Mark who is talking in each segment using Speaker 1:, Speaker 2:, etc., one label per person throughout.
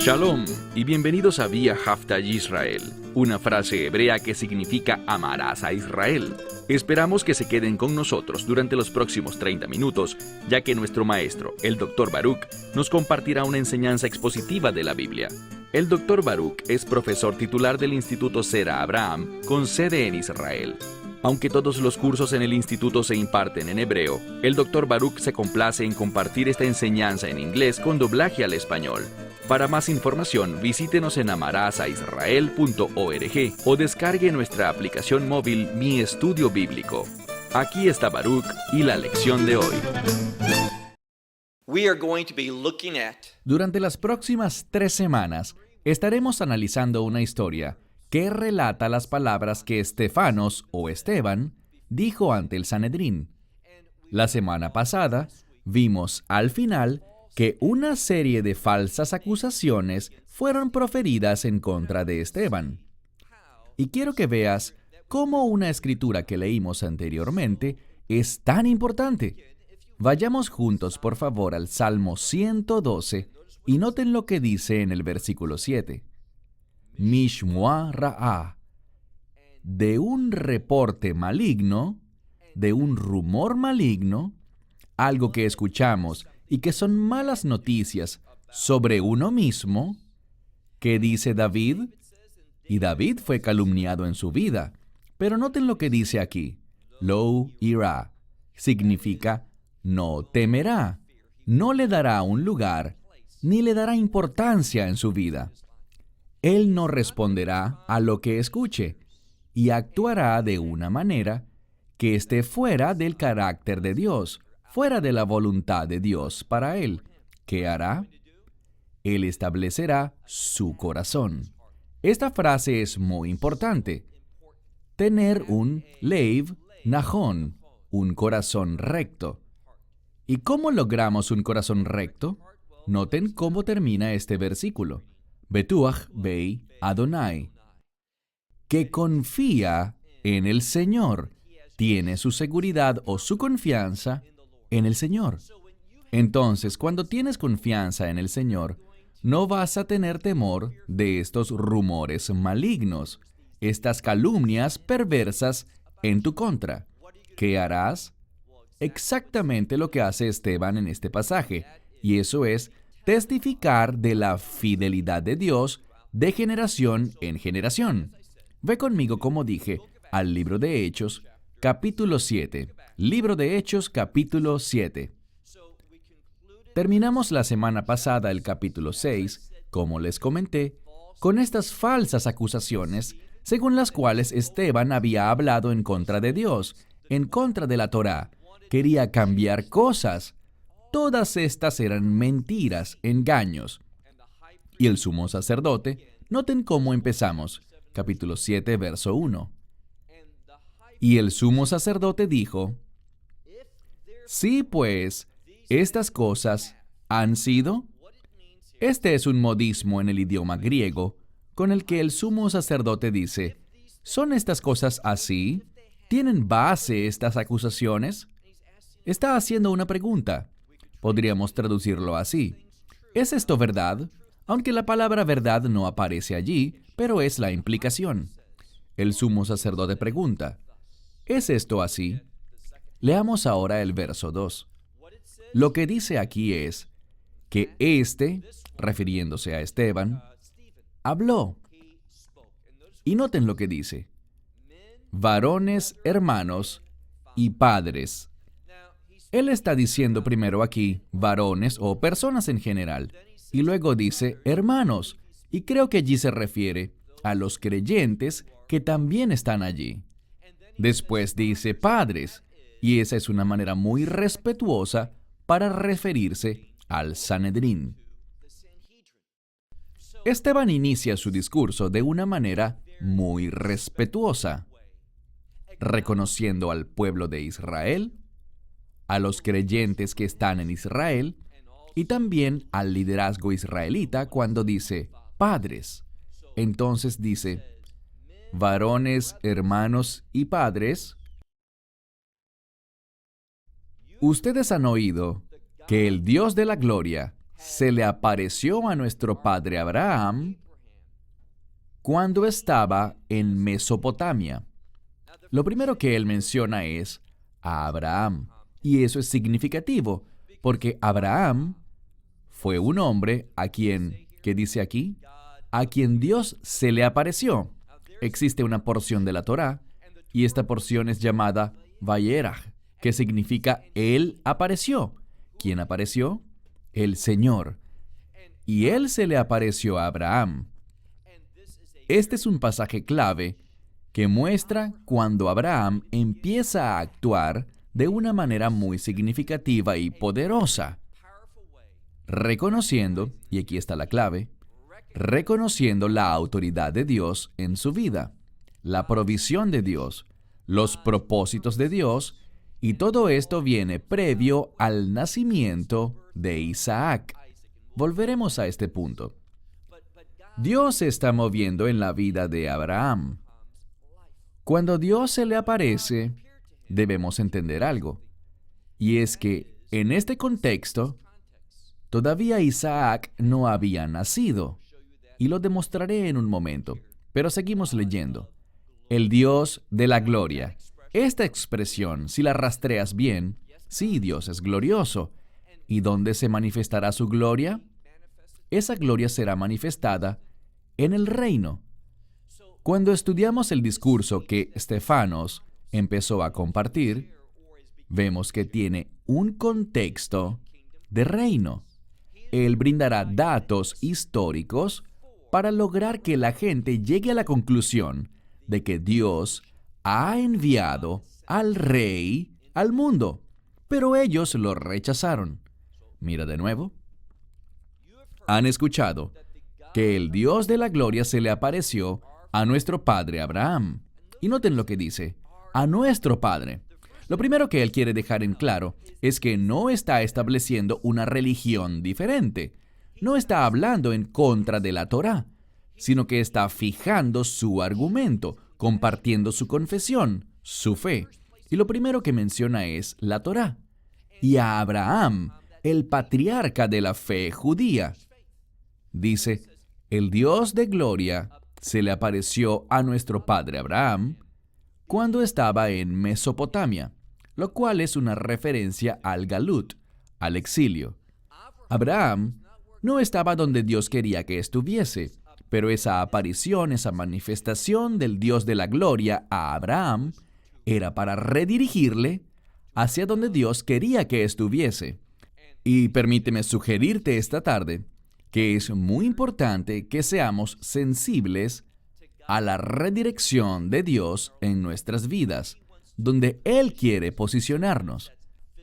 Speaker 1: Shalom y bienvenidos a Vía Haftaj Israel, una frase hebrea que significa amarás a Israel. Esperamos que se queden con nosotros durante los próximos 30 minutos, ya que nuestro maestro, el Dr. Baruch, nos compartirá una enseñanza expositiva de la Biblia. El Dr. Baruch es profesor titular del Instituto Zera Abraham, con sede en Israel. Aunque todos los cursos en el instituto se imparten en hebreo, el Dr. Baruch se complace en compartir esta enseñanza en inglés con doblaje al español. Para más información, visítenos en amarasaisrael.org o descargue nuestra aplicación móvil Mi Estudio Bíblico. Aquí está Baruch y la lección de hoy.
Speaker 2: Durante las próximas 3 semanas, estaremos analizando una historia que relata las palabras que Estefanos o Esteban dijo ante el Sanedrín. La semana pasada, vimos al final que una serie de falsas acusaciones fueron proferidas en contra de Esteban. Y quiero que veas cómo una escritura que leímos anteriormente es tan importante. Vayamos juntos, por favor, al Salmo 112 y noten lo que dice en el versículo 7. Mishmoa Ra'ah, de un reporte maligno, de un rumor maligno, algo que escuchamos y que son malas noticias sobre uno mismo, ¿qué dice David? Y David fue calumniado en su vida. Pero noten lo que dice aquí. Lo ira significa no temerá, no le dará un lugar, ni le dará importancia en su vida. Él no responderá a lo que escuche y actuará de una manera que esté fuera del carácter de Dios, fuera de la voluntad de Dios para él. ¿Qué hará? Él establecerá su corazón. Esta frase es muy importante. Tener un leiv najón, un corazón recto. ¿Y cómo logramos un corazón recto? Noten cómo termina este versículo. Betuach bei Adonai, que confía en el Señor, tiene su seguridad o su confianza en el Señor. Entonces, cuando tienes confianza en el Señor, no vas a tener temor de estos rumores malignos, estas calumnias perversas en tu contra. ¿Qué harás? Exactamente lo que hace Esteban en este pasaje, y eso es testificar de la fidelidad de Dios de generación en generación. Ve conmigo, como dije, al libro de Hechos, capítulo 7. Libro de Hechos, capítulo 7. Terminamos la semana pasada el capítulo 6, como les comenté, con estas falsas acusaciones, según las cuales Esteban había hablado en contra de Dios, en contra de la Torá. Quería cambiar cosas. Todas estas eran mentiras, engaños. Y el sumo sacerdote, noten cómo empezamos, capítulo 7, verso 1. Y el sumo sacerdote dijo, sí, pues, estas cosas han sido. Este es un modismo en el idioma griego, con el que el sumo sacerdote dice, ¿son estas cosas así? ¿Tienen base estas acusaciones? Está haciendo una pregunta. Podríamos traducirlo así. ¿Es esto verdad? Aunque la palabra verdad no aparece allí, pero es la implicación. El sumo sacerdote pregunta, ¿es esto así? Leamos ahora el verso 2. Lo que dice aquí es que refiriéndose a Esteban, habló. Y noten lo que dice. Varones, hermanos y padres. Él está diciendo primero aquí varones o personas en general, y luego dice hermanos, y creo que allí se refiere a los creyentes que también están allí. Después dice padres, y esa es una manera muy respetuosa para referirse al Sanedrín. Esteban inicia su discurso de una manera muy respetuosa, reconociendo al pueblo de Israel, a los creyentes que están en Israel y también al liderazgo israelita cuando dice padres. Entonces dice, varones, hermanos y padres, ustedes han oído que el Dios de la gloria se le apareció a nuestro padre Abraham cuando estaba en Mesopotamia. Lo primero que él menciona es a Abraham. Y eso es significativo, porque Abraham fue un hombre a quien, ¿qué dice aquí? A quien Dios se le apareció. Existe una porción de la Torá, y esta porción es llamada Vayeraj, que significa Él apareció. ¿Quién apareció? El Señor. Y Él se le apareció a Abraham. Este es un pasaje clave que muestra cuando Abraham empieza a actuar de una manera muy significativa y poderosa, reconociendo, y aquí está la clave, reconociendo la autoridad de Dios en su vida, la provisión de Dios, los propósitos de Dios, y todo esto viene previo al nacimiento de Isaac. Volveremos a este punto. Dios se está moviendo en la vida de Abraham. Cuando Dios se le aparece, debemos entender algo, y es que en este contexto, todavía Isaac no había nacido, y lo demostraré en un momento, pero seguimos leyendo. El Dios de la gloria. Esta expresión, si la rastreas bien, sí, Dios es glorioso. ¿Y dónde se manifestará su gloria? Esa gloria será manifestada en el reino. Cuando estudiamos el discurso que Estefanos empezó a compartir, vemos que tiene un contexto de reino. Él brindará datos históricos para lograr que la gente llegue a la conclusión de que Dios ha enviado al rey al mundo, pero ellos lo rechazaron. Mira de nuevo. Han escuchado que el Dios de la gloria se le apareció a nuestro padre Abraham. Y noten lo que dice, a nuestro padre. Lo primero que él quiere dejar en claro es que no está estableciendo una religión diferente. No está hablando en contra de la Torá, sino que está fijando su argumento, compartiendo su confesión, su fe. Y lo primero que menciona es la Torá. Y a Abraham, el patriarca de la fe judía. Dice, el Dios de gloria se le apareció a nuestro padre Abraham cuando estaba en Mesopotamia, lo cual es una referencia al Galut, al exilio. Abraham no estaba donde Dios quería que estuviese, pero esa aparición, esa manifestación del Dios de la gloria a Abraham era para redirigirle hacia donde Dios quería que estuviese. Y permíteme sugerirte esta tarde que es muy importante que seamos sensibles a la redirección de Dios en nuestras vidas, donde Él quiere posicionarnos.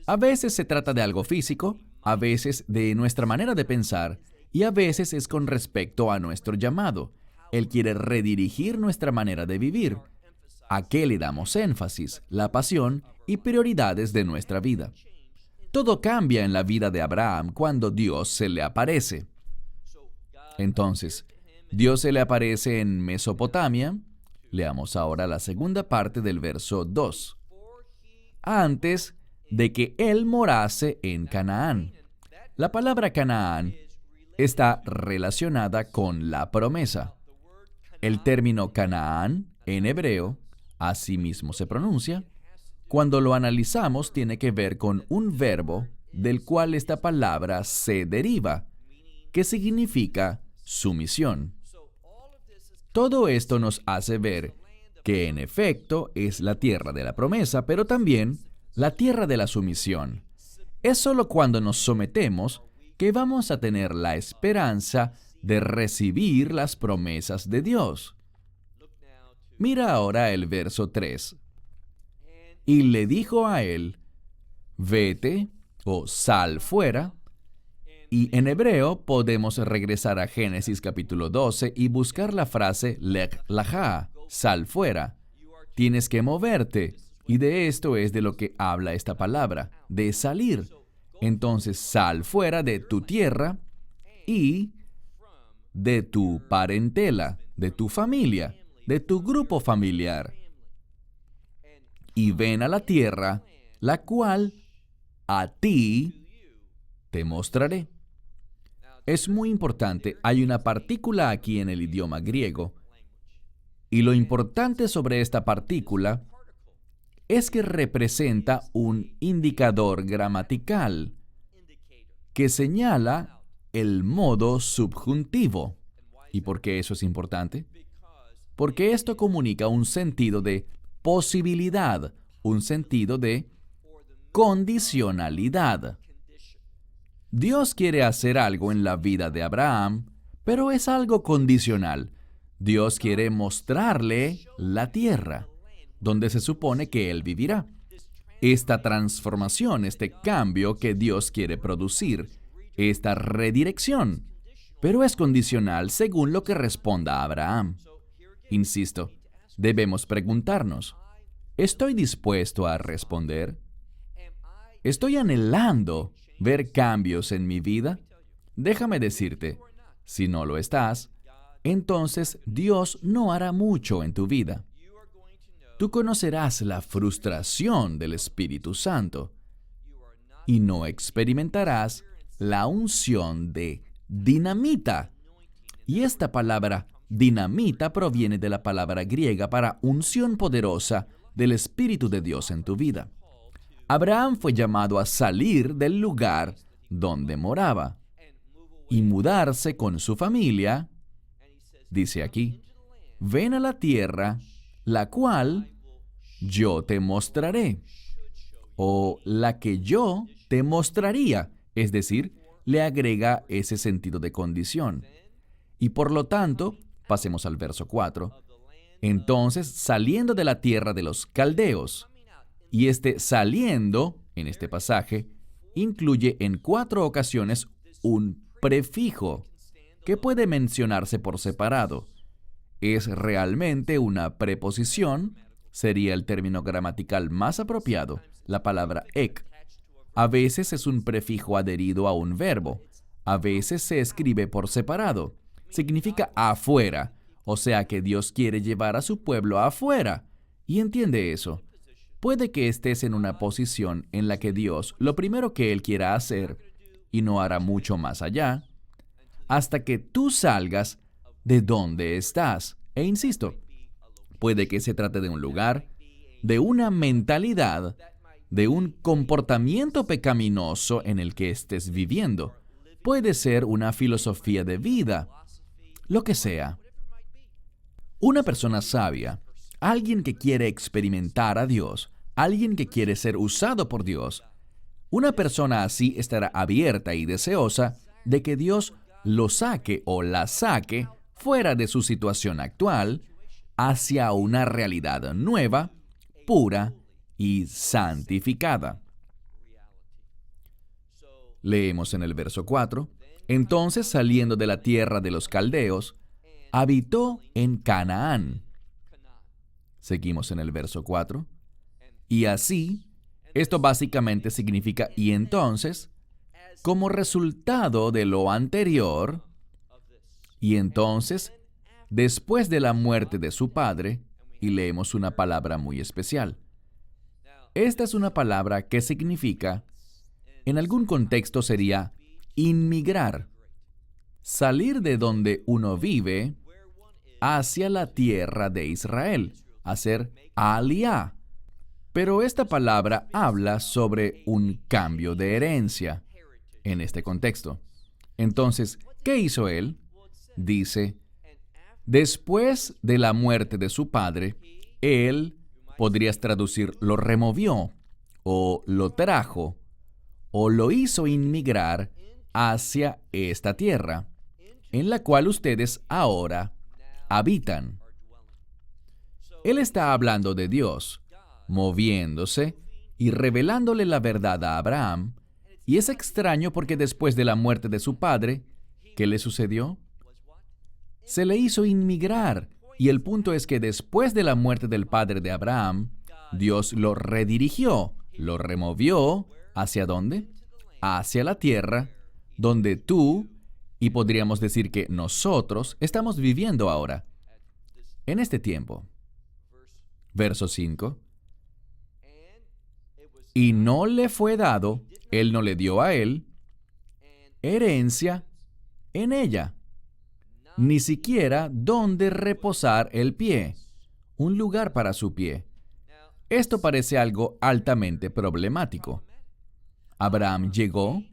Speaker 2: A veces se trata de algo físico, a veces de nuestra manera de pensar, y a veces es con respecto a nuestro llamado. Él quiere redirigir nuestra manera de vivir. ¿A qué le damos énfasis, la pasión y prioridades de nuestra vida? Todo cambia en la vida de Abraham cuando Dios se le aparece. Entonces, Dios se le aparece en Mesopotamia. Leamos ahora la segunda parte del verso 2. Antes de que él morase en Canaán. La palabra Canaán está relacionada con la promesa. El término Canaán, en hebreo, así mismo se pronuncia. Cuando lo analizamos, tiene que ver con un verbo del cual esta palabra se deriva, que significa sumisión. Todo esto nos hace ver que en efecto es la tierra de la promesa, pero también la tierra de la sumisión. Es solo cuando nos sometemos que vamos a tener la esperanza de recibir las promesas de Dios. Mira ahora el verso 3. Y le dijo a él, vete o sal fuera. Y en hebreo podemos regresar a Génesis capítulo 12 y buscar la frase lech lachá, sal fuera. Tienes que moverte. Y de esto es de lo que habla esta palabra, de salir. Entonces sal fuera de tu tierra y de tu parentela, de tu familia, de tu grupo familiar. Y ven a la tierra, la cual a ti te mostraré. Es muy importante, hay una partícula aquí en el idioma griego, y lo importante sobre esta partícula es que representa un indicador gramatical que señala el modo subjuntivo. ¿Y por qué eso es importante? Porque esto comunica un sentido de posibilidad, un sentido de condicionalidad. Dios quiere hacer algo en la vida de Abraham, pero es algo condicional. Dios quiere mostrarle la tierra, donde se supone que él vivirá. Esta transformación, este cambio que Dios quiere producir, esta redirección, pero es condicional según lo que responda Abraham. Insisto, debemos preguntarnos, ¿estoy dispuesto a responder? ¿Estoy anhelando ver cambios en mi vida? Déjame decirte, si no lo estás, entonces Dios no hará mucho en tu vida. Tú conocerás la frustración del Espíritu Santo y no experimentarás la unción de dinamita. Y esta palabra dinamita proviene de la palabra griega para unción poderosa del Espíritu de Dios en tu vida. Abraham fue llamado a salir del lugar donde moraba y mudarse con su familia. Dice aquí, ven a la tierra, la cual yo te mostraré, o la que yo te mostraría, es decir, le agrega ese sentido de condición. Y por lo tanto, pasemos al verso 4, entonces saliendo de la tierra de los caldeos, y este saliendo, en este pasaje, incluye en 4 ocasiones un prefijo que puede mencionarse por separado. Es realmente una preposición, sería el término gramatical más apropiado, la palabra ek. A veces es un prefijo adherido a un verbo, a veces se escribe por separado. Significa afuera, o sea que Dios quiere llevar a su pueblo afuera. ¿Y entiende eso? Puede que estés en una posición en la que Dios, lo primero que Él quiera hacer, y no hará mucho más allá, hasta que tú salgas de donde estás. E insisto, puede que se trate de un lugar, de una mentalidad, de un comportamiento pecaminoso en el que estés viviendo. Puede ser una filosofía de vida, lo que sea. Una persona sabia, alguien que quiere experimentar a Dios, alguien que quiere ser usado por Dios, una persona así estará abierta y deseosa de que Dios lo saque o la saque fuera de su situación actual hacia una realidad nueva, pura y santificada. Leemos en el verso 4, entonces saliendo de la tierra de los caldeos, habitó en Canaán. Seguimos en el verso 4. Y así, esto básicamente significa y entonces, como resultado de lo anterior, y entonces, después de la muerte de su padre, y leemos una palabra muy especial. Esta es una palabra que significa, en algún contexto sería inmigrar, salir de donde uno vive hacia la tierra de Israel, hacer aliá. Pero esta palabra habla sobre un cambio de herencia en este contexto. Entonces, ¿qué hizo él? Dice, después de la muerte de su padre, él, podrías traducir, lo removió, o lo trajo, o lo hizo inmigrar hacia esta tierra, en la cual ustedes ahora habitan. Él está hablando de Dios, moviéndose y revelándole la verdad a Abraham, y es extraño porque después de la muerte de su padre, ¿qué le sucedió? Se le hizo inmigrar, y el punto es que después de la muerte del padre de Abraham, Dios lo redirigió, lo removió, ¿hacia dónde? Hacia la tierra, donde tú, y podríamos decir que nosotros, estamos viviendo ahora, en este tiempo. Verso 5. Y no le fue dado, él no le dio a él, herencia en ella, ni siquiera donde reposar el pie, un lugar para su pie. Esto parece algo altamente problemático. Abraham llegó,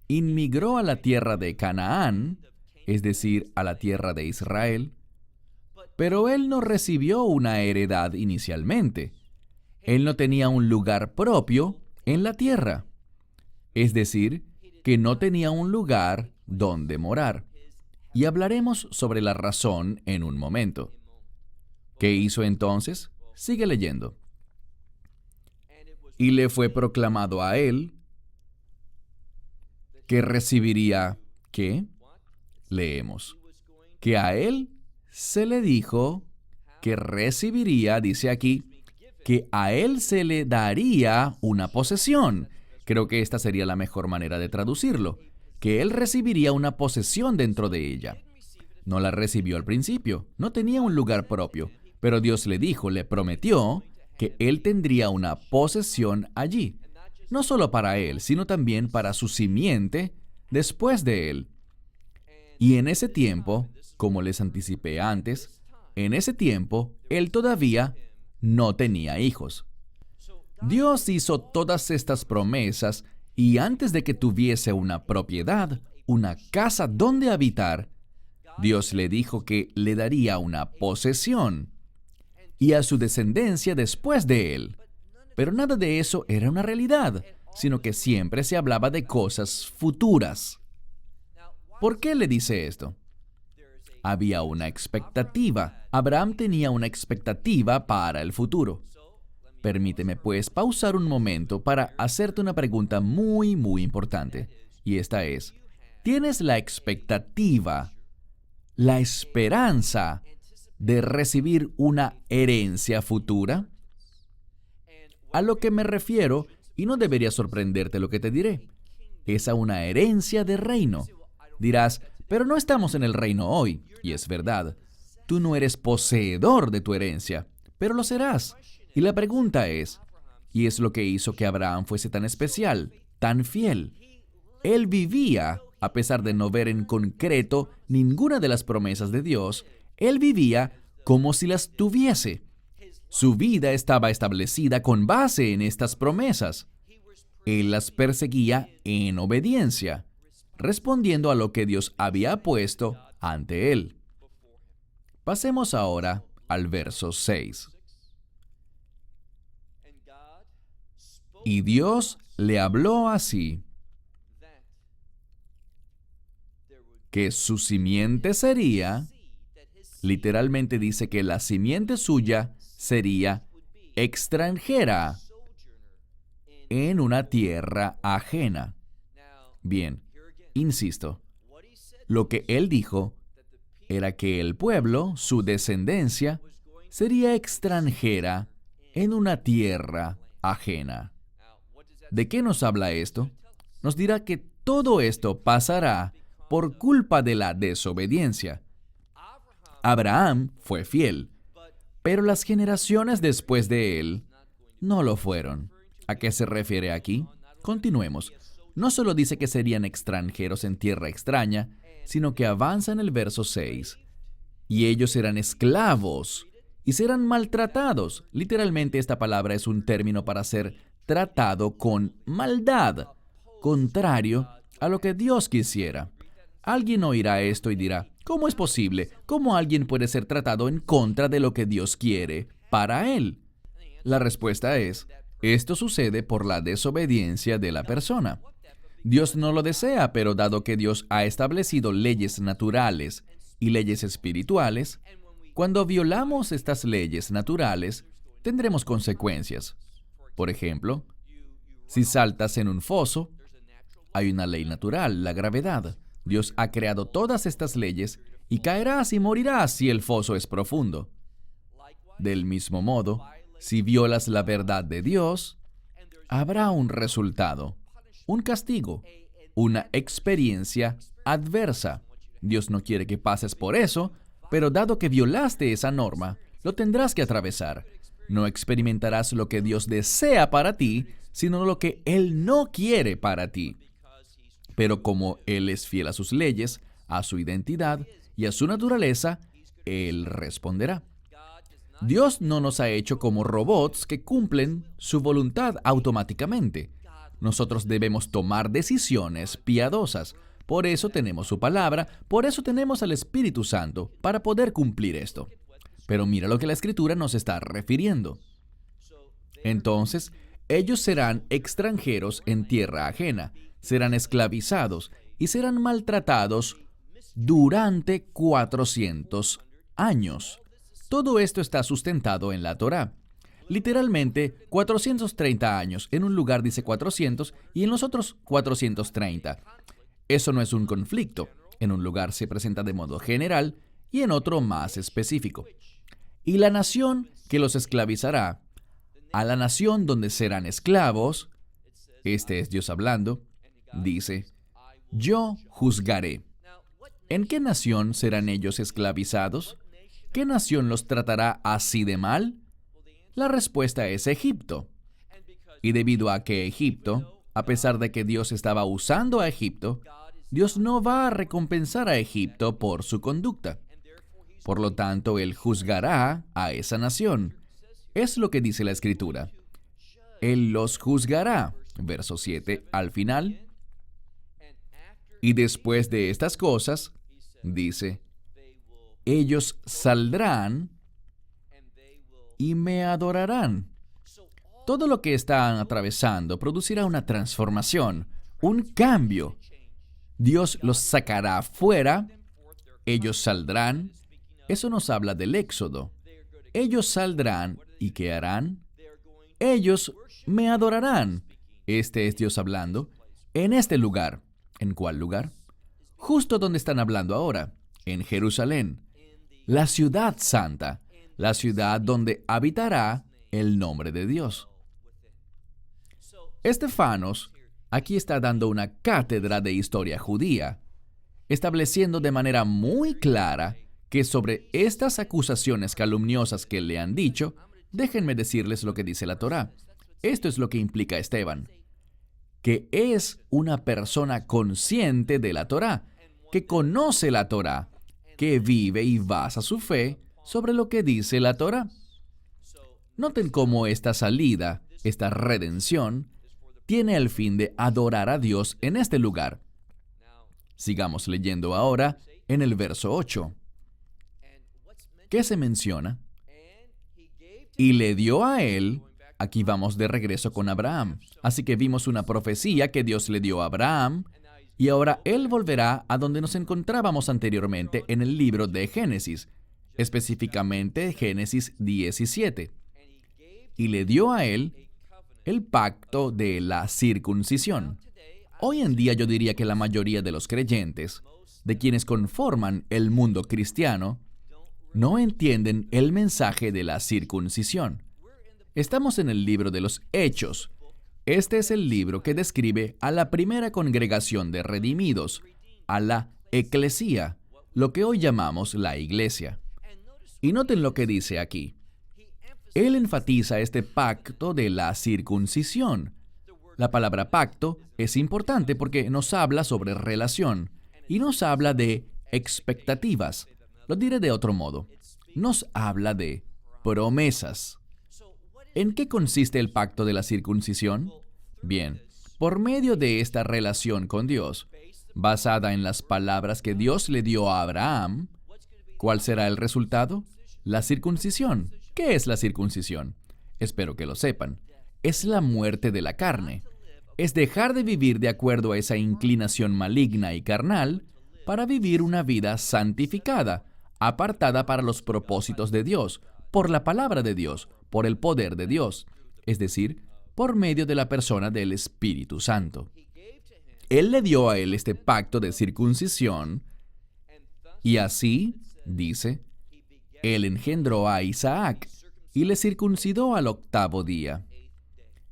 Speaker 2: inmigró a la tierra de Canaán, es decir, a la tierra de Israel, pero él no recibió una heredad inicialmente. Él no tenía un lugar propio en la tierra, es decir, que no tenía un lugar donde morar. Y hablaremos sobre la razón en un momento. ¿Qué hizo entonces? Sigue leyendo. Y le fue proclamado a él que recibiría, ¿qué? Leemos. Que a él se le dijo que recibiría, dice aquí, que a él se le daría una posesión. Creo que esta sería la mejor manera de traducirlo. Que él recibiría una posesión dentro de ella. No la recibió al principio, no tenía un lugar propio, pero Dios le dijo, le prometió que él tendría una posesión allí. No solo para él, sino también para su simiente después de él. Y en ese tiempo, como les anticipé antes, en ese tiempo, él todavía no tenía hijos. Dios hizo todas estas promesas y antes de que tuviese una propiedad, una casa donde habitar, Dios le dijo que le daría una posesión y a su descendencia después de él. Pero nada de eso era una realidad, sino que siempre se hablaba de cosas futuras. ¿Por qué le dice esto? Había una expectativa. Abraham tenía una expectativa para el futuro. Permíteme, pues, pausar un momento para hacerte una pregunta muy importante. Y esta es, ¿tienes la expectativa, la esperanza de recibir una herencia futura? A lo que me refiero, y no debería sorprenderte lo que te diré, es a una herencia de reino. Dirás, pero no estamos en el reino hoy, y es verdad. Tú no eres poseedor de tu herencia, pero lo serás. Y la pregunta es, y es lo que hizo que Abraham fuese tan especial, tan fiel. Él vivía, a pesar de no ver en concreto ninguna de las promesas de Dios, él vivía como si las tuviese. Su vida estaba establecida con base en estas promesas. Él las perseguía en obediencia, respondiendo a lo que Dios había puesto ante él. Pasemos ahora al verso 6. Y Dios le habló así, que su simiente sería, literalmente dice que la simiente suya sería extranjera en una tierra ajena. Bien, insisto, lo que él dijo era que el pueblo, su descendencia, sería extranjera en una tierra ajena. ¿De qué nos habla esto? Nos dirá que todo esto pasará por culpa de la desobediencia. Abraham fue fiel, pero las generaciones después de él no lo fueron. ¿A qué se refiere aquí? Continuemos. No solo dice que serían extranjeros en tierra extraña, sino que avanza en el verso 6. Y ellos serán esclavos y serán maltratados. Literalmente esta palabra es un término para ser tratado con maldad, contrario a lo que Dios quisiera. Alguien oirá esto y dirá, ¿cómo es posible? ¿Cómo alguien puede ser tratado en contra de lo que Dios quiere para él? La respuesta es, esto sucede por la desobediencia de la persona. Dios no lo desea, pero dado que Dios ha establecido leyes naturales y leyes espirituales, cuando violamos estas leyes naturales, tendremos consecuencias. Por ejemplo, si saltas en un foso, hay una ley natural, la gravedad. Dios ha creado todas estas leyes y caerás y morirás si el foso es profundo. Del mismo modo, si violas la verdad de Dios, habrá un resultado, un castigo, una experiencia adversa. Dios no quiere que pases por eso, pero dado que violaste esa norma, lo tendrás que atravesar. No experimentarás lo que Dios desea para ti, sino lo que Él no quiere para ti. Pero como Él es fiel a sus leyes, a su identidad y a su naturaleza, Él responderá. Dios no nos ha hecho como robots que cumplen su voluntad automáticamente. Nosotros debemos tomar decisiones piadosas. Por eso tenemos su palabra, por eso tenemos al Espíritu Santo, para poder cumplir esto. Pero mira lo que la Escritura nos está refiriendo. Entonces, ellos serán extranjeros en tierra ajena, serán esclavizados y serán maltratados durante 400 años. Todo esto está sustentado en la Torá. Literalmente, 430 años. En un lugar dice 400 y en los otros 430. Eso no es un conflicto. En un lugar se presenta de modo general y en otro más específico. Y la nación que los esclavizará, a la nación donde serán esclavos, este es Dios hablando, dice, yo juzgaré. ¿En qué nación serán ellos esclavizados? ¿Qué nación los tratará así de mal? La respuesta es Egipto. Y debido a que Egipto, a pesar de que Dios estaba usando a Egipto, Dios no va a recompensar a Egipto por su conducta. Por lo tanto, Él juzgará a esa nación. Es lo que dice la Escritura. Él los juzgará. Verso 7 al final. Y después de estas cosas, dice, ellos saldrán y me adorarán. Todo lo que están atravesando producirá una transformación, un cambio. Dios los sacará fuera, ellos saldrán. Eso nos habla del Éxodo. Ellos saldrán, ¿y qué harán? Ellos me adorarán. Este es Dios hablando. En este lugar. ¿En cuál lugar? Justo donde están hablando ahora, en Jerusalén. La ciudad santa, la ciudad donde habitará el nombre de Dios. Estefanos aquí está dando una cátedra de historia judía, estableciendo de manera muy clara que sobre estas acusaciones calumniosas que le han dicho, déjenme decirles lo que dice la Torá. Esto es lo que implica Esteban, que es una persona consciente de la Torá, que conoce la Torá, que vive y basa su fe sobre lo que dice la Torá. Noten cómo esta salida, esta redención, tiene el fin de adorar a Dios en este lugar. Sigamos leyendo ahora en el verso 8. ¿Qué se menciona? Y le dio a él, aquí vamos de regreso con Abraham. Así que vimos una profecía que Dios le dio a Abraham, y ahora él volverá a donde nos encontrábamos anteriormente en el libro de Génesis, específicamente Génesis 17. Y le dio a él el pacto de la circuncisión. Hoy en día yo diría que la mayoría de los creyentes, de quienes conforman el mundo cristiano, no entienden el mensaje de la circuncisión. Estamos en el libro de los Hechos. Este es el libro que describe a la primera congregación de redimidos, a la eclesía, lo que hoy llamamos la iglesia. Y noten lo que dice aquí. Él enfatiza este pacto de la circuncisión. La palabra pacto es importante porque nos habla sobre relación y nos habla de expectativas. Lo diré de otro modo. Nos habla de promesas. ¿En qué consiste el pacto de la circuncisión? Bien, por medio de esta relación con Dios, basada en las palabras que Dios le dio a Abraham, ¿cuál será el resultado? La circuncisión. ¿Qué es la circuncisión? Espero que lo sepan. Es la muerte de la carne. Es dejar de vivir de acuerdo a esa inclinación maligna y carnal para vivir una vida santificada, apartada para los propósitos de Dios, por la palabra de Dios, por el poder de Dios, es decir, por medio de la persona del Espíritu Santo. Él le dio a él este pacto de circuncisión y así, dice, él engendró a Isaac y le circuncidó al 8º día.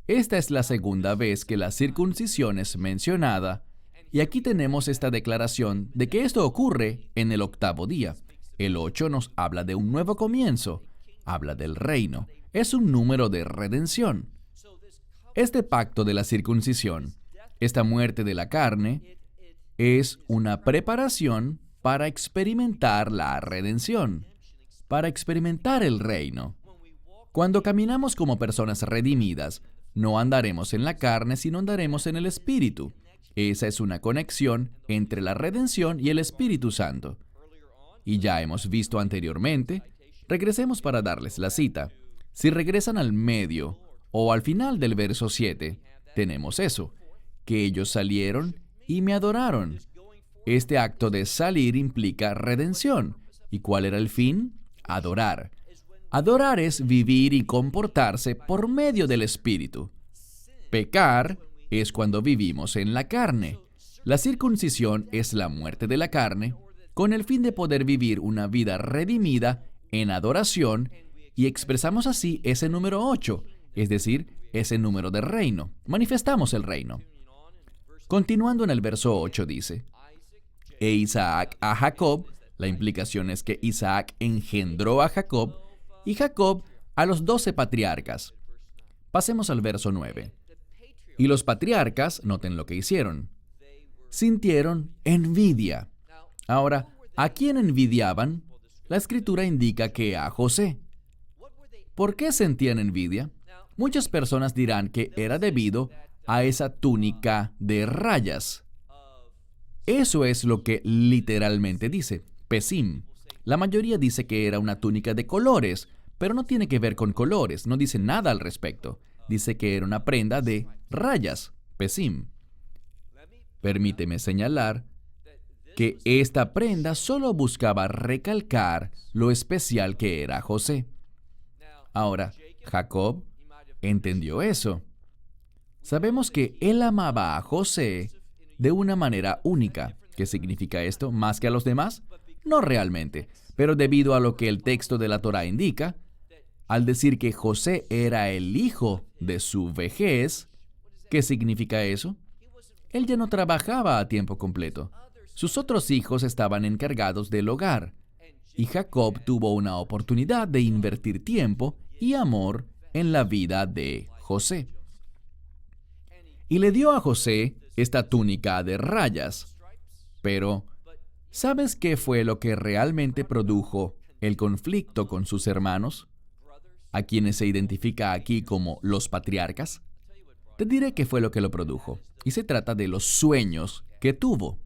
Speaker 2: Esta es la segunda vez que la circuncisión es mencionada, y aquí tenemos esta declaración de que esto ocurre en el 8º día. El 8 nos habla de un nuevo comienzo, habla del reino, es un número de redención. Este pacto de la circuncisión, esta muerte de la carne, es una preparación para experimentar la redención, para experimentar el reino. Cuando caminamos como personas redimidas, no andaremos en la carne, sino andaremos en el Espíritu. Esa es una conexión entre la redención y el Espíritu Santo. Y ya hemos visto anteriormente, regresemos para darles la cita. Si regresan al medio o al final del verso 7, tenemos eso, que ellos salieron y me adoraron. Este acto de salir implica redención. ¿Y cuál era el fin? Adorar. Adorar es vivir y comportarse por medio del Espíritu. Pecar es cuando vivimos en la carne. La circuncisión es la muerte de la carne, con el fin de poder vivir una vida redimida en adoración, y expresamos así ese número 8, es decir, ese número de reino. Manifestamos el reino. Continuando en el verso 8 dice, e Isaac a Jacob, la implicación es que Isaac engendró a Jacob, y Jacob a los 12 patriarcas. Pasemos al verso 9. Y los patriarcas, noten lo que hicieron, sintieron envidia. Ahora, ¿a quién envidiaban? La Escritura indica que a José. ¿Por qué sentían envidia? Muchas personas dirán que era debido a esa túnica de rayas. Eso es lo que literalmente dice, pesim. La mayoría dice que era una túnica de colores, pero no tiene que ver con colores, no dice nada al respecto. Dice que era una prenda de rayas, pesim. Permíteme señalar que esta prenda solo buscaba recalcar lo especial que era José. Ahora, Jacob entendió eso. Sabemos que él amaba a José de una manera única. ¿Qué significa esto? ¿Más que a los demás? No realmente, pero debido a lo que el texto de la Torá indica, al decir que José era el hijo de su vejez, ¿qué significa eso? Él ya no trabajaba a tiempo completo. Sus otros hijos estaban encargados del hogar, y Jacob tuvo una oportunidad de invertir tiempo y amor en la vida de José. Y le dio a José esta túnica de rayas. Pero, ¿sabes qué fue lo que realmente produjo el conflicto con sus hermanos, a quienes se identifica aquí como los patriarcas? Te diré qué fue lo que lo produjo. Y se trata de los sueños que tuvo.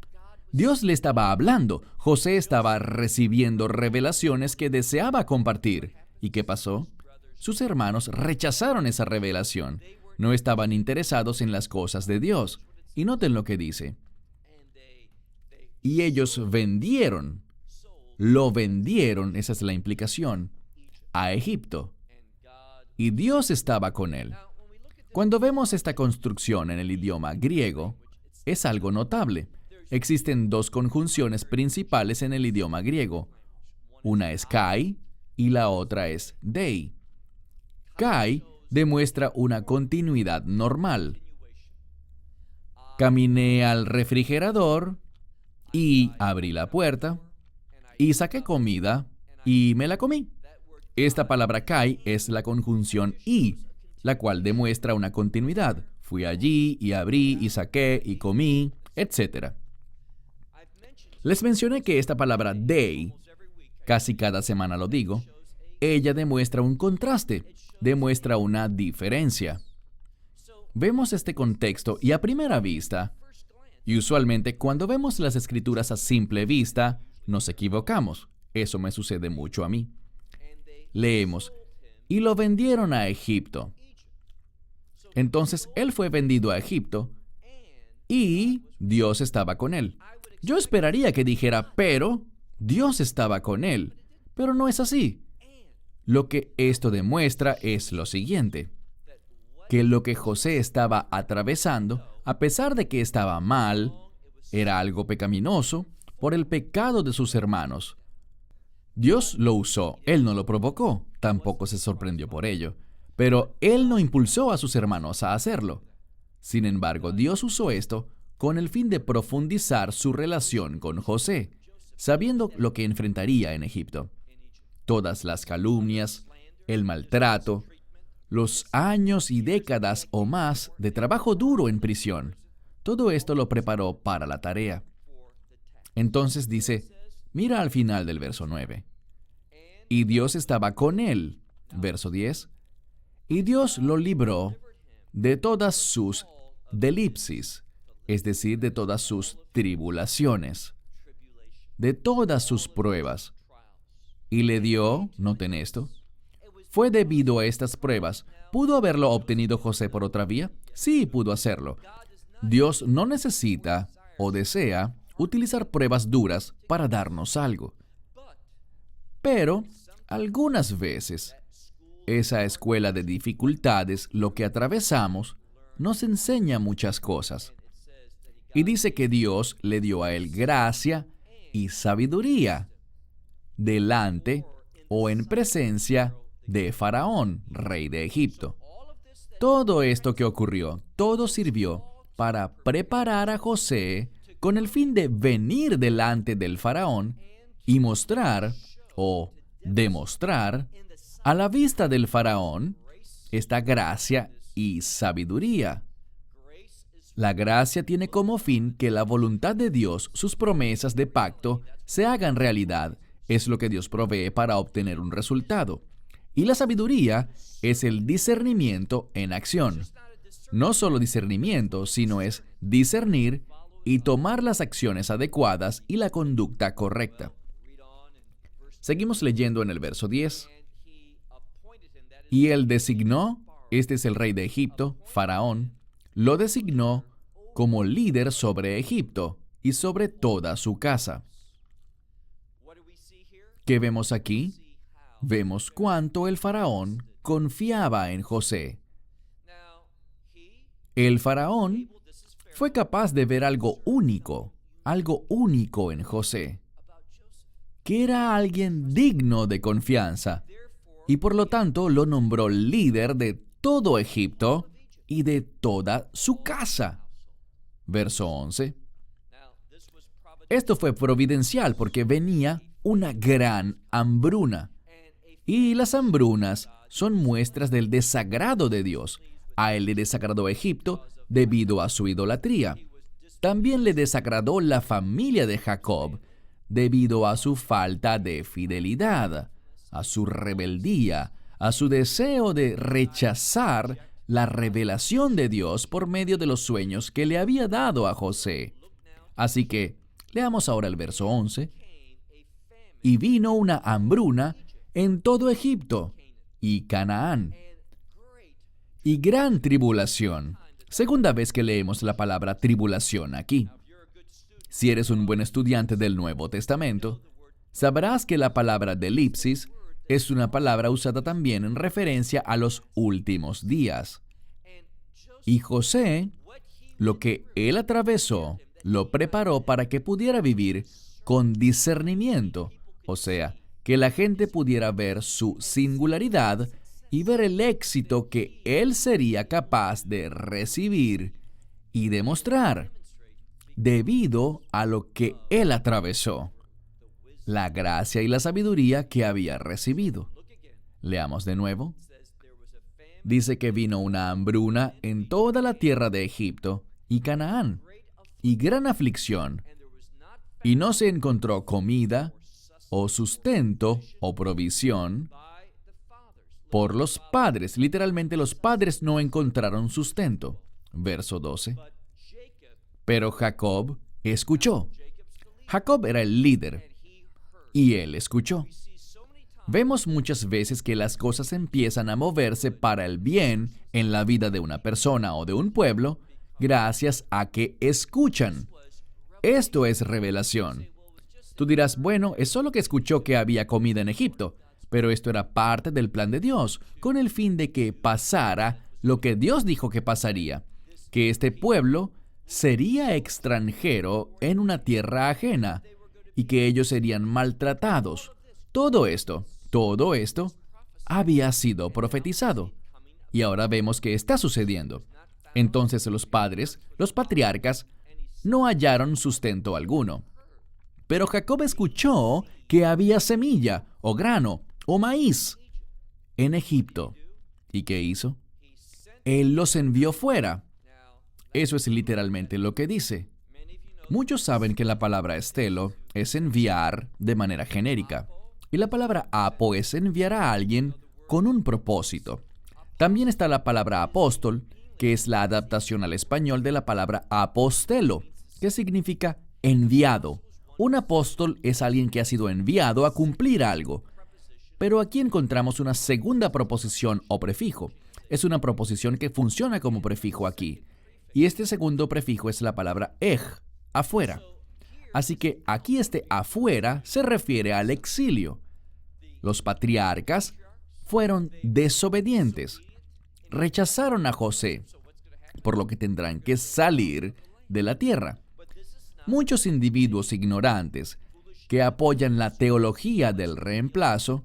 Speaker 2: Dios le estaba hablando. José estaba recibiendo revelaciones que deseaba compartir. ¿Y qué pasó? Sus hermanos rechazaron esa revelación. No estaban interesados en las cosas de Dios. Y noten lo que dice. Y ellos lo vendieron, esa es la implicación, a Egipto. Y Dios estaba con él. Cuando vemos esta construcción en el idioma griego, es algo notable. Existen dos conjunciones principales en el idioma griego. Una es kai y la otra es dei. Kai demuestra una continuidad normal. Caminé al refrigerador y abrí la puerta y saqué comida y me la comí. Esta palabra kai es la conjunción y, la cual demuestra una continuidad. Fui allí y abrí y saqué y comí, etc. Les mencioné que esta palabra dei, casi cada semana lo digo, ella demuestra un contraste, demuestra una diferencia. Vemos este contexto y a primera vista, y usualmente cuando vemos las escrituras a simple vista, nos equivocamos. Eso me sucede mucho a mí. Leemos, y lo vendieron a Egipto. Entonces él fue vendido a Egipto y Dios estaba con él. Yo esperaría que dijera, pero Dios estaba con él. Pero no es así. Lo que esto demuestra es lo siguiente, que lo que José estaba atravesando, a pesar de que estaba mal, era algo pecaminoso por el pecado de sus hermanos. Dios lo usó, Él no lo provocó, tampoco se sorprendió por ello, pero Él no impulsó a sus hermanos a hacerlo. Sin embargo, Dios usó esto con el fin de profundizar su relación con José, sabiendo lo que enfrentaría en Egipto. Todas las calumnias, el maltrato, los años y décadas o más de trabajo duro en prisión, todo esto lo preparó para la tarea. Entonces dice, Mira al final del verso 9. Y Dios estaba con él. Verso 10. Y Dios lo libró de todas sus delipsis, es decir, de todas sus tribulaciones, de todas sus pruebas. Y le dio, noten esto, fue debido a estas pruebas. ¿Pudo haberlo obtenido José por otra vía? Sí, pudo hacerlo. Dios no necesita o desea utilizar pruebas duras para darnos algo. Pero, algunas veces, esa escuela de dificultades, lo que atravesamos, nos enseña muchas cosas. Y dice que Dios le dio a él gracia y sabiduría delante o en presencia de Faraón, rey de Egipto. Todo esto que ocurrió, todo sirvió para preparar a José con el fin de venir delante del Faraón y mostrar o demostrar a la vista del Faraón esta gracia y sabiduría. La gracia tiene como fin que la voluntad de Dios, sus promesas de pacto, se hagan realidad. Es lo que Dios provee para obtener un resultado. Y la sabiduría es el discernimiento en acción. No solo discernimiento, sino es discernir y tomar las acciones adecuadas y la conducta correcta. Seguimos leyendo en el verso 10. Y él designó, este es el rey de Egipto, Faraón, lo designó como líder sobre Egipto y sobre toda su casa. ¿Qué vemos aquí? Vemos cuánto el Faraón confiaba en José. El Faraón fue capaz de ver algo único en José, que era alguien digno de confianza, y por lo tanto lo nombró líder de todo Egipto y de toda su casa. Verso 11. Esto fue providencial porque venía una gran hambruna. Y las hambrunas son muestras del desagrado de Dios. A él le desagradó Egipto debido a su idolatría. También le desagradó la familia de Jacob debido a su falta de fidelidad, a su rebeldía, a su deseo de rechazar la revelación de Dios por medio de los sueños que le había dado a José. Así que, leamos ahora el verso 11. Y vino una hambruna en todo Egipto y Canaán, y gran tribulación. Segunda vez que leemos la palabra tribulación aquí. Si eres un buen estudiante del Nuevo Testamento, sabrás que la palabra delipsis es una palabra usada también en referencia a los últimos días. Y José, lo que él atravesó, lo preparó para que pudiera vivir con discernimiento, o sea, que la gente pudiera ver su singularidad y ver el éxito que él sería capaz de recibir y demostrar debido a lo que él atravesó, la gracia y la sabiduría que había recibido. Leamos de nuevo. Dice que vino una hambruna en toda la tierra de Egipto y Canaán, y gran aflicción, y no se encontró comida, o sustento, o provisión, por los padres. Literalmente, los padres no encontraron sustento. Verso 12. Pero Jacob escuchó. Jacob era el líder, y él escuchó. Vemos muchas veces que las cosas empiezan a moverse para el bien en la vida de una persona o de un pueblo gracias a que escuchan. Esto es revelación. Tú dirás, bueno, es solo que escuchó que había comida en Egipto, pero esto era parte del plan de Dios, con el fin de que pasara lo que Dios dijo que pasaría, que este pueblo sería extranjero en una tierra ajena y que ellos serían maltratados. Todo esto había sido profetizado. Y ahora vemos que está sucediendo. Entonces los padres, los patriarcas, no hallaron sustento alguno. Pero Jacob escuchó que había semilla, o grano, o maíz en Egipto. ¿Y qué hizo? Él los envió fuera. Eso es literalmente lo que dice. Muchos saben que la palabra estelo es enviar de manera genérica, y la palabra apo es enviar a alguien con un propósito. También está la palabra apóstol, que es la adaptación al español de la palabra apostelo, que significa enviado. Un apóstol es alguien que ha sido enviado a cumplir algo. Pero aquí encontramos una segunda proposición o prefijo. Es una proposición que funciona como prefijo aquí. Y este segundo prefijo es la palabra afuera. Así que aquí este afuera se refiere al exilio. Los patriarcas fueron desobedientes. Rechazaron a José, por lo que tendrán que salir de la tierra. Muchos individuos ignorantes que apoyan la teología del reemplazo,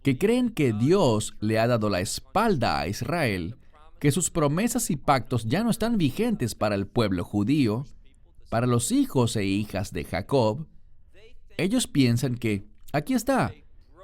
Speaker 2: que creen que Dios le ha dado la espalda a Israel, que sus promesas y pactos ya no están vigentes para el pueblo judío, para los hijos e hijas de Jacob, ellos piensan que, aquí está,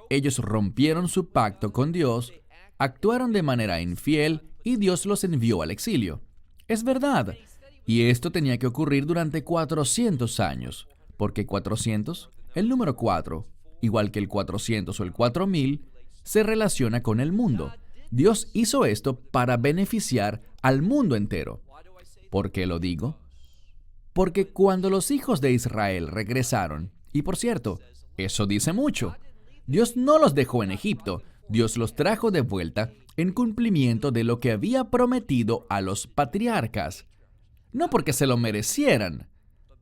Speaker 2: ellos rompieron su pacto con Dios, actuaron de manera infiel y Dios los envió al exilio. Es verdad, y esto tenía que ocurrir durante 400 años, porque 400, el número 4, igual que el 400 o el 4000, se relaciona con el mundo. Dios hizo esto para beneficiar al mundo entero. ¿Por qué lo digo? Porque cuando los hijos de Israel regresaron, y por cierto, eso dice mucho, Dios no los dejó en Egipto, Dios los trajo de vuelta en cumplimiento de lo que había prometido a los patriarcas. No porque se lo merecieran,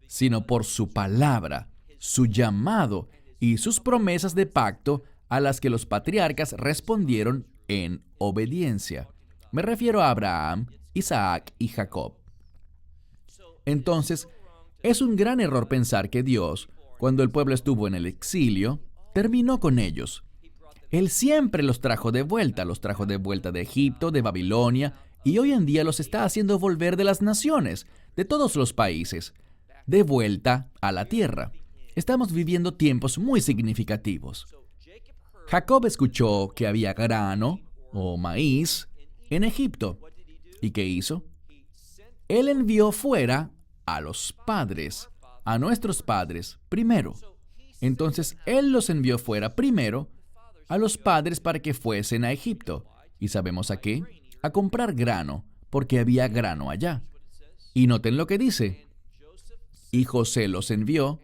Speaker 2: sino por su palabra, su llamado y sus promesas de pacto a las que los patriarcas respondieron en obediencia. Me refiero a Abraham, Isaac y Jacob. Entonces, es un gran error pensar que Dios, cuando el pueblo estuvo en el exilio, terminó con ellos. Él siempre los trajo de vuelta de Egipto, de Babilonia, y hoy en día los está haciendo volver de las naciones, de todos los países, de vuelta a la tierra. Estamos viviendo tiempos muy significativos. Jacob escuchó que había grano o maíz en Egipto. ¿Y qué hizo? Él envió fuera a los padres, a nuestros padres, primero. Entonces, Él los envió fuera primero a los padres para que fuesen a Egipto. ¿Y sabemos a qué? A comprar grano, porque había grano allá. Y noten lo que dice. Y José los envió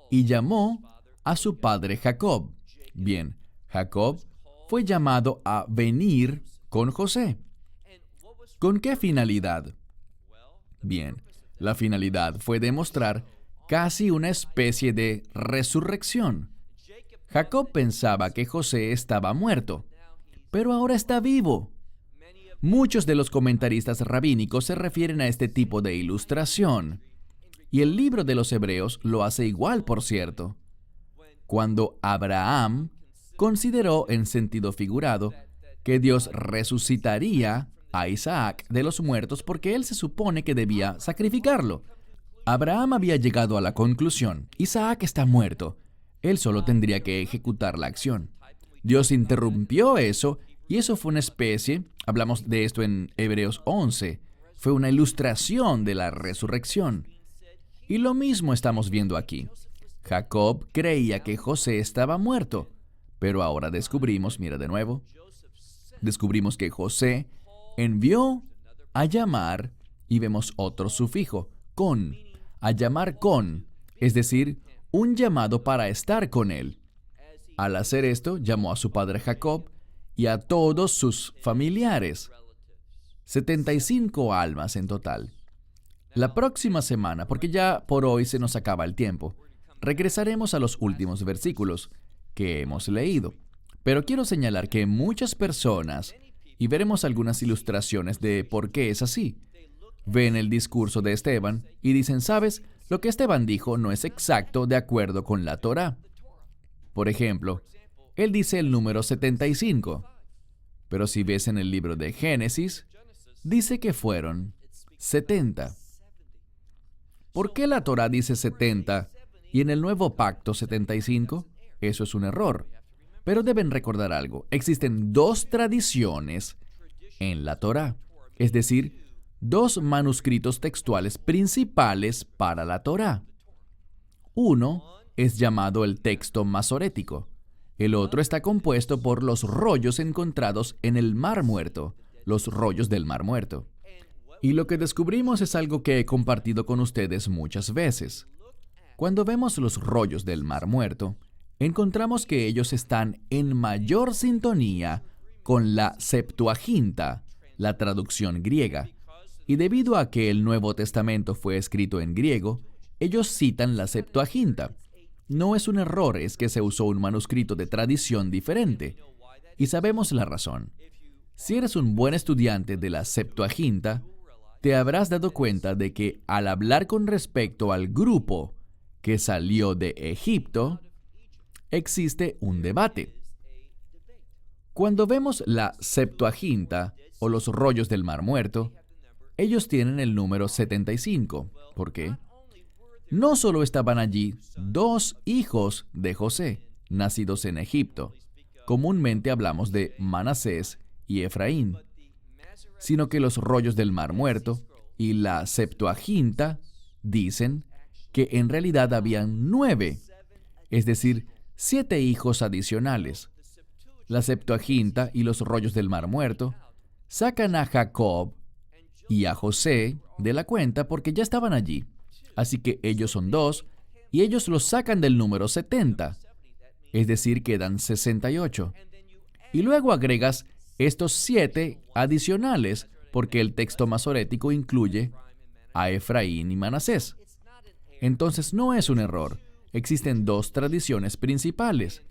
Speaker 2: y llamó a su padre Jacob. Bien, Jacob fue llamado a venir con José. ¿Con qué finalidad? Bien, la finalidad fue demostrar casi una especie de resurrección. Jacob pensaba que José estaba muerto, pero ahora está vivo. Muchos de los comentaristas rabínicos se refieren a este tipo de ilustración, y el libro de los Hebreos lo hace igual, por cierto. Cuando Abraham consideró en sentido figurado que Dios resucitaría a Isaac de los muertos porque él se supone que debía sacrificarlo. Abraham había llegado a la conclusión, Isaac está muerto, él solo tendría que ejecutar la acción. Dios interrumpió eso, y eso fue una especie, hablamos de esto en Hebreos 11, fue una ilustración de la resurrección. Y lo mismo estamos viendo aquí. Jacob creía que José estaba muerto, pero ahora descubrimos, mira de nuevo, descubrimos que José envió a llamar, y vemos otro sufijo, con, a llamar con, es decir, un llamado para estar con él. Al hacer esto, llamó a su padre Jacob y a todos sus familiares. 75 almas en total. La próxima semana, porque ya por hoy se nos acaba el tiempo, regresaremos a los últimos versículos que hemos leído. Pero quiero señalar que muchas personas, y veremos algunas ilustraciones de por qué es así, ven el discurso de Esteban y dicen, ¿sabes? Lo que Esteban dijo no es exacto de acuerdo con la Torá. Por ejemplo, él dice el número 75, pero si ves en el libro de Génesis, dice que fueron 70. ¿Por qué la Torá dice 70 y en el Nuevo Pacto 75? Eso es un error. Pero deben recordar algo. Existen dos tradiciones en la Torá. Es decir, dos manuscritos textuales principales para la Torá. Uno es llamado el texto masorético. El otro está compuesto por los rollos encontrados en el Mar Muerto, los rollos del Mar Muerto. Y lo que descubrimos es algo que he compartido con ustedes muchas veces. Cuando vemos los rollos del Mar Muerto, encontramos que ellos están en mayor sintonía con la Septuaginta, la traducción griega. Y debido a que el Nuevo Testamento fue escrito en griego, ellos citan la Septuaginta. No es un error, es que se usó un manuscrito de tradición diferente. Y sabemos la razón. Si eres un buen estudiante de la Septuaginta, te habrás dado cuenta de que al hablar con respecto al grupo que salió de Egipto, existe un debate. Cuando vemos la Septuaginta o los rollos del Mar Muerto, ellos tienen el número 75. ¿Por qué? No solo estaban allí dos hijos de José, nacidos en Egipto. Comúnmente hablamos de Manasés y Efraín, sino que los rollos del Mar Muerto y la Septuaginta dicen que en realidad habían 9, es decir, 7 hijos adicionales. La Septuaginta y los rollos del Mar Muerto sacan a Jacob y a José de la cuenta porque ya estaban allí. Así que ellos son 2 y ellos los sacan del número 70, es decir, quedan 68. Y luego agregas estos 7 adicionales porque el texto masorético incluye a Efraín y Manasés. Entonces no es un error. Existen 2 tradiciones principales.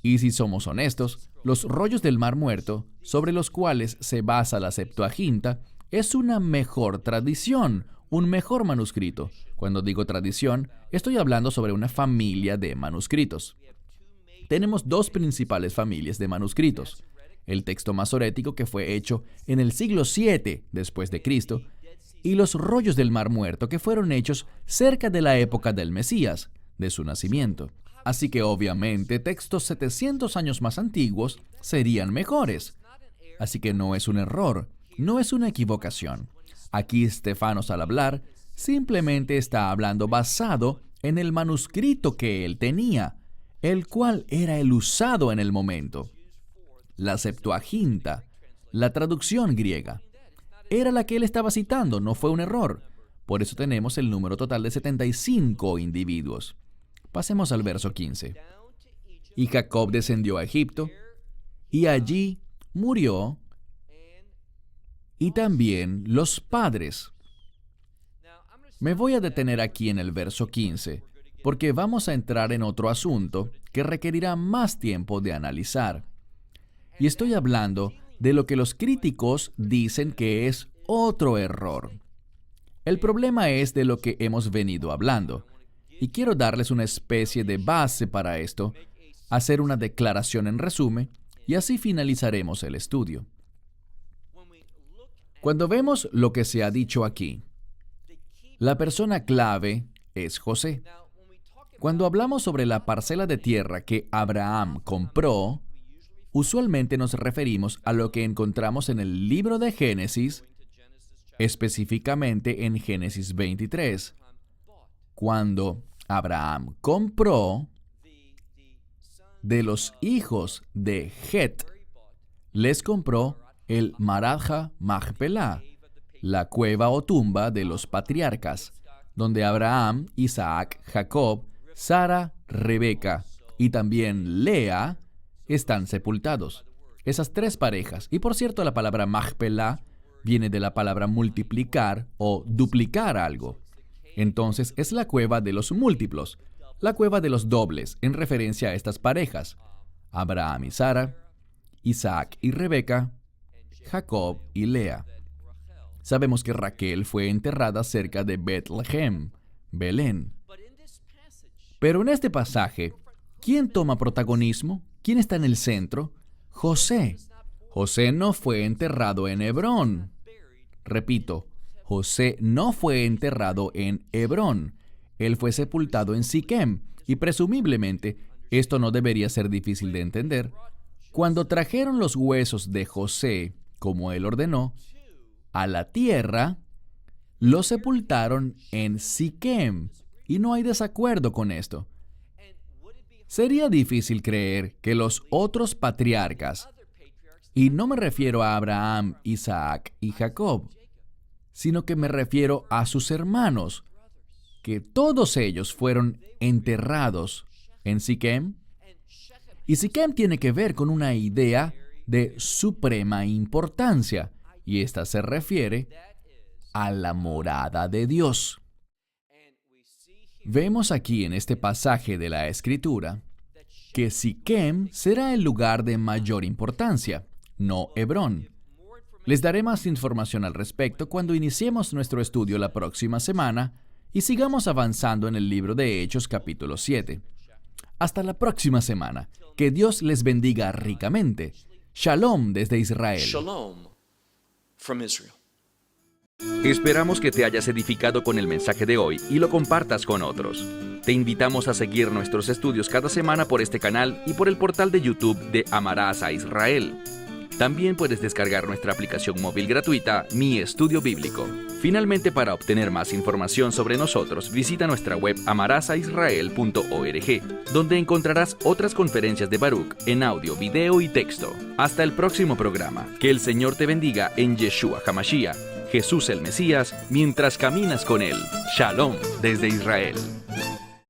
Speaker 2: Y si somos honestos, los rollos del Mar Muerto, sobre los cuales se basa la Septuaginta, es una mejor tradición, un mejor manuscrito. Cuando digo tradición, estoy hablando sobre una familia de manuscritos. Tenemos 2 principales familias de manuscritos. El texto masorético, que fue hecho en el siglo 7 después de Cristo, y los rollos del Mar Muerto, que fueron hechos cerca de la época del Mesías, de su nacimiento. Así que obviamente textos 700 años más antiguos serían mejores. Así que no es un error, no es una equivocación. Aquí Estefanos, al hablar, simplemente está hablando basado en el manuscrito que él tenía, el cual era el usado en el momento. La Septuaginta, la traducción griega, era la que él estaba citando, no fue un error. Por eso tenemos el número total de 75 individuos. Pasemos al verso 15. Y Jacob descendió a Egipto, y allí murió, y también los padres. Me voy a detener aquí en el verso 15, porque vamos a entrar en otro asunto que requerirá más tiempo de analizar. Y estoy hablando de lo que los críticos dicen que es otro error. El problema es de lo que hemos venido hablando. Y quiero darles una especie de base para esto, hacer una declaración en resumen, y así finalizaremos el estudio. Cuando vemos lo que se ha dicho aquí, la persona clave es José. Cuando hablamos sobre la parcela de tierra que Abraham compró, usualmente nos referimos a lo que encontramos en el libro de Génesis, específicamente en Génesis 23, cuando Abraham compró de los hijos de Het, les compró el Maraja Machpelah, la cueva o tumba de los patriarcas, donde Abraham, Isaac, Jacob, Sara, Rebeca y también Lea están sepultados. Esas 3 parejas. Y por cierto, la palabra Machpelah viene de la palabra multiplicar o duplicar algo. Entonces es la cueva de los múltiplos, la cueva de los dobles, en referencia a estas parejas: Abraham y Sara, Isaac y Rebeca, Jacob y Lea. Sabemos que Raquel fue enterrada cerca de Betlehem, Belén. Pero en este pasaje, ¿quién toma protagonismo? ¿Quién está en el centro? José. José no fue enterrado en Hebrón. Repito, José no fue enterrado en Hebrón. Él fue sepultado en Siquem, y presumiblemente, esto no debería ser difícil de entender, cuando trajeron los huesos de José, como él ordenó, a la tierra, lo sepultaron en Siquem, y no hay desacuerdo con esto. Sería difícil creer que los otros patriarcas, y no me refiero a Abraham, Isaac y Jacob, sino que me refiero a sus hermanos, que todos ellos fueron enterrados en Siquem. Y Siquem tiene que ver con una idea de suprema importancia, y esta se refiere a la morada de Dios. Vemos aquí en este pasaje de la Escritura que Siquem será el lugar de mayor importancia, no Hebrón. Les daré más información al respecto cuando iniciemos nuestro estudio la próxima semana y sigamos avanzando en el libro de Hechos capítulo 7. Hasta la próxima semana. Que Dios les bendiga ricamente. Shalom desde Israel.
Speaker 3: Shalom from Israel.
Speaker 1: Esperamos que te hayas edificado con el mensaje de hoy y lo compartas con otros. Te invitamos a seguir nuestros estudios cada semana por este canal y por el portal de YouTube de Amarás a Israel. También puedes descargar nuestra aplicación móvil gratuita, Mi Estudio Bíblico. Finalmente, para obtener más información sobre nosotros, visita nuestra web amarasaisrael.org, donde encontrarás otras conferencias de Baruch en audio, video y texto. Hasta el próximo programa. Que el Señor te bendiga en Yeshua HaMashiach, Jesús el Mesías, mientras caminas con Él. Shalom desde Israel.